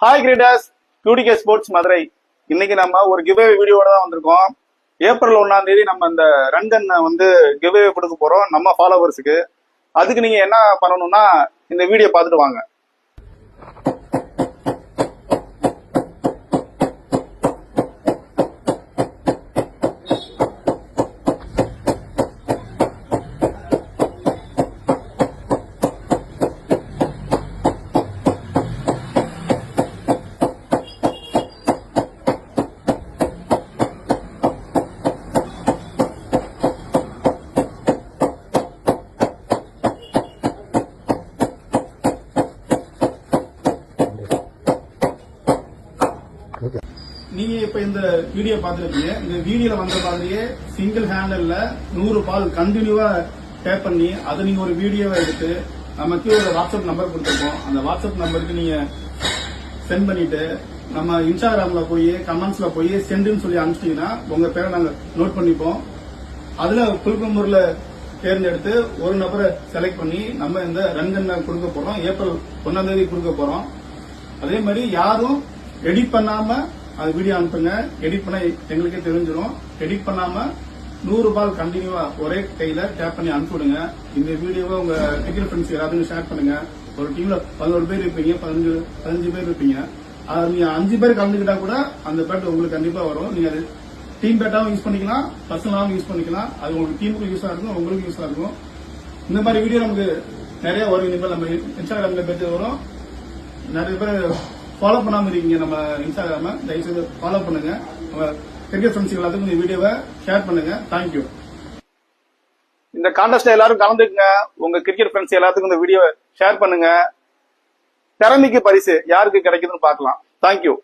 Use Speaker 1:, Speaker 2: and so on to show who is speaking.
Speaker 1: Hi creators, QDK sports Madurai. இன்னைக்கு நம்ம ஒரு கிவ்அவே வீடியோட தான் வந்திருக்கோம். ஏப்ரல் 1ஆம் தேதி நம்ம இந்த ரன்கன்னை வந்து கிவ்அவே கொடுக்க போறோம் நம்ம ஃபாலோவர்ஸுக்கு. அதுக்கு நீங்க என்ன பண்ணணும்னா இந்த வீடியோ பார்த்துட்டு வாங்க. நீங்க இப்ப இந்த வீடியோ பார்த்துருக்கீங்க. இந்த வீடியோல வந்த மாதிரியே சிங்கிள் ஹேண்டல்ல 100 பால் கண்டினியூவா டேப் பண்ணி அதை நீங்க ஒரு வீடியோவை எடுத்து நமக்கு ஒரு வாட்ஸ்அப் நம்பர் கொடுத்துருக்கோம். அந்த வாட்ஸ்அப் நம்பருக்கு நீங்க சென்ட் பண்ணிட்டு நம்ம இன்ஸ்டாகிராம்ல போய் கமெண்ட்ஸ்ல போய் சென்ட்னு சொல்லி அனுப்பிச்சிட்டீங்கன்னா உங்க பேரை நாங்க நோட் பண்ணிப்போம். அதுல குழுப்பமுறையில தேர்ந்தெடுத்து ஒரு நபரை செலக்ட் பண்ணி நம்ம இந்த ரன்கன்னை கொடுக்க போறோம். ஏப்ரல் 1ஆம் தேதி கொடுக்க போறோம். அதே மாதிரி யாரும் எடிட் பண்ணாம அது வீடியோ அனுப்புங்க. எடிட் பண்ண எங்களுக்கே தெரிஞ்சிடும். எடிட் பண்ணாம 100 பால் கண்டினியூவா ஒரே கையில டேப் பண்ணி அனுப்பிவிடுங்க. இந்த வீடியோவை உங்க கிரிக்கெட் ஃப்ரெண்ட்ஸ் யாராவது ஷேர் பண்ணுங்க. ஒரு டீம்ல 11 பேர் இருப்பீங்க, 15 பேர் இருப்பீங்க. நீங்க 5 பேர் கலந்துக்கிட்டா கூட அந்த பேட் உங்களுக்கு கண்டிப்பா வரும். நீங்க அது டீம் பேட்டாவும் யூஸ் பண்ணிக்கலாம், பர்சனலாவும் யூஸ் பண்ணிக்கலாம். அது உங்களுக்கு டீமுக்கு யூஸா இருக்கும், உங்களுக்கு யூஸா இருக்கும். இந்த மாதிரி வீடியோ நமக்கு நிறைய வரும். இனிமேல் நம்ம இன்ஸ்டாகிராம்ல பேச்சு வரும். நிறைய பேர் ஃபாலோ பண்ணாம இருக்கீங்க நம்ம இன்ஸ்டாகிராம, தயவுசெய்து ஃபாலோ பண்ணுங்க. நம்ம கிரிக்கெட் ஃப்ரெண்ட்ஸ் எல்லாத்துக்கும் இந்த வீடியோவை ஷேர் பண்ணுங்க. தேங்க்யூ. இந்த கான்டெஸ்ட்ல எல்லாரும் கலந்துக்குங்க. உங்க கிரிக்கெட் ஃப்ரெண்ட்ஸ் எல்லாத்துக்கும் இந்த வீடியோவை ஷேர் பண்ணுங்க. திறமைக்கு பரிசு யாருக்கு கிடைக்குதுன்னு பார்க்கலாம். தேங்க்யூ.